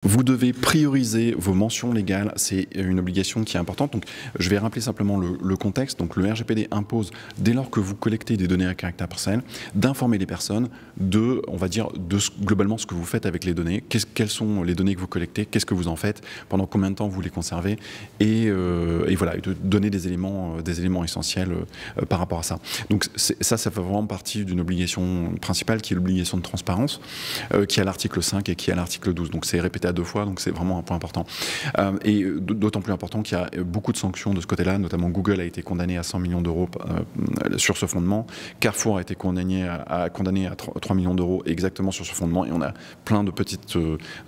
Vous devez prioriser vos mentions légales, c'est une obligation qui est importante. Donc, je vais rappeler simplement le contexte. Donc, le RGPD impose, dès lors que vous collectez des données à caractère personnel, d'informer les personnes de, on va dire, globalement ce que vous faites avec les données, quelles sont les données que vous collectez, qu'est-ce que vous en faites, pendant combien de temps vous les conservez, et voilà, de donner des éléments essentiels par rapport à ça. Donc, ça fait vraiment partie d'une obligation principale qui est l'obligation de transparence, qui est à l'article 5 et qui est à l'article 12. Donc, c'est répété à 2 fois, donc c'est vraiment un point important. Et d'autant plus important qu'il y a beaucoup de sanctions de ce côté-là, notamment Google a été condamné à 100 millions d'euros sur ce fondement, Carrefour a été condamné à 3 millions d'euros exactement sur ce fondement, et on a plein de petites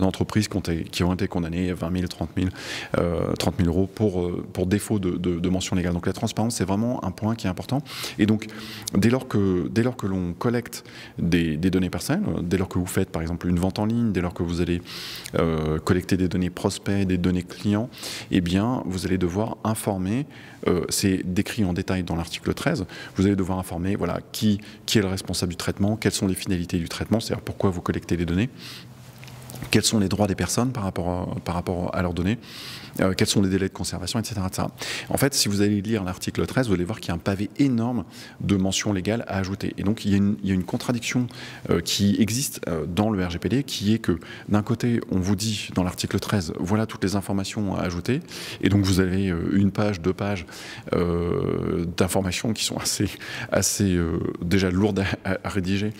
entreprises qui ont été condamnées à 20 000, 30 000 euros pour défaut de mention légale. Donc la transparence, c'est vraiment un point qui est important. Et donc, dès lors que l'on collecte des données personnelles, dès lors que vous faites par exemple une vente en ligne, dès lors que vous allez collecter des données prospects, des données clients, eh bien, vous allez devoir informer, c'est décrit en détail dans l'article 13, vous allez devoir informer voilà, qui est le responsable du traitement, quelles sont les finalités du traitement, c'est-à-dire pourquoi vous collectez les données, quels sont les droits des personnes par rapport à leurs données, quels sont les délais de conservation, etc., etc. En fait, si vous allez lire l'article 13, vous allez voir qu'il y a un pavé énorme de mentions légales à ajouter. Et donc, il y a une contradiction qui existe dans le RGPD, qui est que, d'un côté, on vous dit dans l'article 13, voilà toutes les informations à ajouter, et donc vous avez une page, 2 pages d'informations qui sont assez déjà lourdes à rédiger,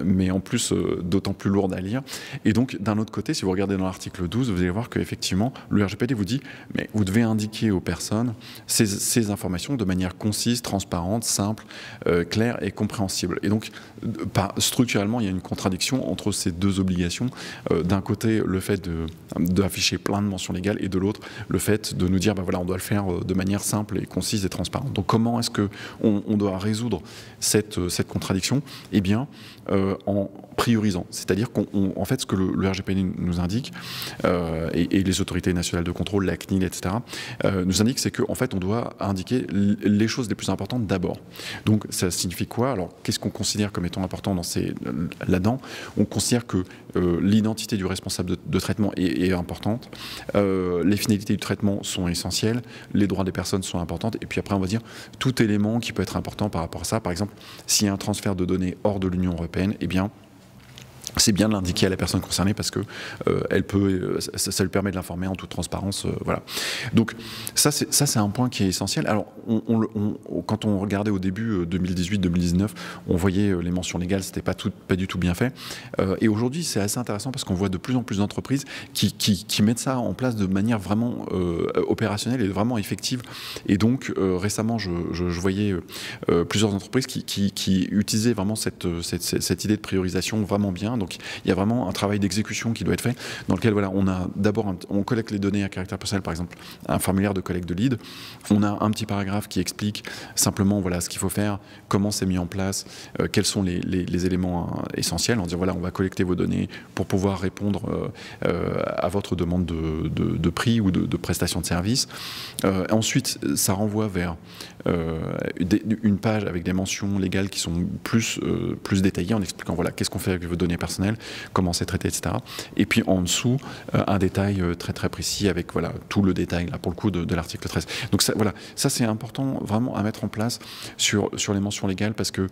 mais en plus d'autant plus lourdes à lire. Et donc, d'un autre côté, si vous regardez dans l'article 12, vous allez voir qu'effectivement, le RGPD vous dit, mais vous devez indiquer aux personnes ces informations de manière concise, transparente, simple, claire et compréhensible. Et donc, structurellement, il y a une contradiction entre ces deux obligations. D'un côté, le fait d'afficher plein de mentions légales, et de l'autre, le fait de nous dire, ben voilà, on doit le faire de manière simple et concise et transparente. Donc, comment est-ce qu'on doit résoudre cette contradiction? Eh bien, en priorisant. C'est-à-dire qu'en fait, ce que le RGPD nous indique, et les autorités nationales de contrôle, la CNIL, etc., nous indiquent, c'est qu'en fait, on doit indiquer les choses les plus importantes d'abord. Donc, ça signifie quoi? Alors, qu'est-ce qu'on considère comme étant important là-dedans? On considère que l'identité du responsable de traitement est importante, les finalités du traitement sont essentielles, les droits des personnes sont importantes, et puis après, on va dire tout élément qui peut être important par rapport à ça. Par exemple, s'il y a un transfert de données hors de l'Union européenne, eh bien, c'est bien de l'indiquer à la personne concernée parce que ça lui permet de l'informer en toute transparence. Voilà. Donc ça c'est un point qui est essentiel. Alors quand on regardait au début 2018-2019, on voyait les mentions légales, c'était pas du tout bien fait. Et aujourd'hui c'est assez intéressant parce qu'on voit de plus en plus d'entreprises qui mettent ça en place de manière vraiment opérationnelle et vraiment effective. Et donc récemment je voyais plusieurs entreprises qui utilisaient vraiment cette idée de priorisation vraiment bien. Donc il y a vraiment un travail d'exécution qui doit être fait, dans lequel voilà, on collecte les données à caractère personnel, par exemple un formulaire de collecte de lead. On a un petit paragraphe qui explique simplement voilà, ce qu'il faut faire, comment c'est mis en place, quels sont les éléments essentiels. On dit voilà, on va collecter vos données pour pouvoir répondre à votre demande de prix ou de prestation de service. Ensuite, ça renvoie vers une page avec des mentions légales qui sont plus détaillées, en expliquant voilà, qu'est-ce qu'on fait avec vos données personnelles, comment c'est traité, etc. Et puis en dessous, un détail très très précis avec voilà, tout le détail là, pour le coup de l'article 13. Donc ça, voilà, ça c'est important vraiment à mettre en place sur les mentions légales parce que,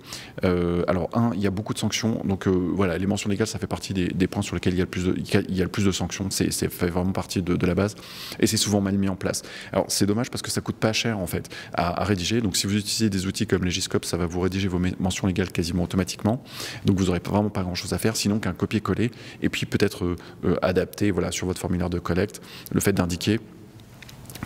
alors il y a beaucoup de sanctions, donc voilà, les mentions légales ça fait partie des points sur lesquels il y a le plus de sanctions, c'est fait vraiment partie de la base et c'est souvent mal mis en place. Alors c'est dommage parce que ça coûte pas cher en fait à rédiger, donc si vous utilisez des outils comme Legiscope, ça va vous rédiger vos mentions légales quasiment automatiquement, donc vous n'aurez vraiment pas grand chose à faire, sinon qu'un copier-coller, et puis peut-être adapter voilà, sur votre formulaire de collecte, le fait d'indiquer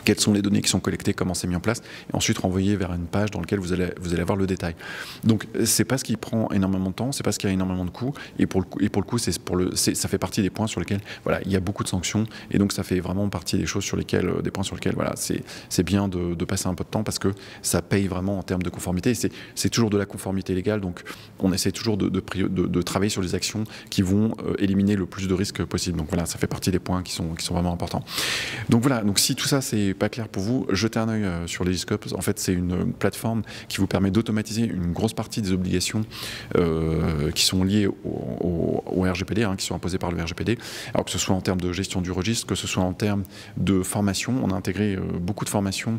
quelles sont les données qui sont collectées, comment c'est mis en place, et ensuite renvoyer vers une page dans laquelle vous allez avoir le détail. Donc c'est pas ce qui prend énormément de temps, c'est pas ce qui a énormément de coûts, et pour le coup ça fait partie des points sur lesquels voilà, il y a beaucoup de sanctions, et donc ça fait vraiment partie des choses sur lesquelles, des points sur lesquels voilà, c'est bien de passer un peu de temps parce que ça paye vraiment en termes de conformité, et c'est toujours de la conformité légale, donc on essaie toujours de travailler sur les actions qui vont éliminer le plus de risques possible. Donc voilà, ça fait partie des points qui sont vraiment importants. Donc voilà, donc si tout ça c'est c'est pas clair pour vous, jetez un œil sur Legiscope. En fait, c'est une plateforme qui vous permet d'automatiser une grosse partie des obligations qui sont liées au RGPD, qui sont imposées par le RGPD. Alors que ce soit en termes de gestion du registre, que ce soit en termes de formation, on a intégré beaucoup de formations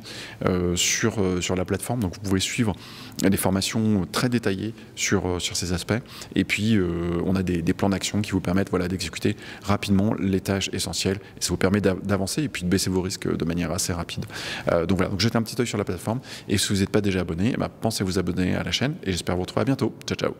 sur la plateforme. Donc, vous pouvez suivre des formations très détaillées sur ces aspects. Et puis, on a des plans d'action qui vous permettent d'exécuter rapidement les tâches essentielles. Et ça vous permet d'avancer et puis de baisser vos risques de manière assez rapide. Donc voilà, donc jetez un petit œil sur la plateforme. Et si vous n'êtes pas déjà abonné, pensez à vous abonner à la chaîne. Et j'espère vous retrouver à bientôt. Ciao, ciao.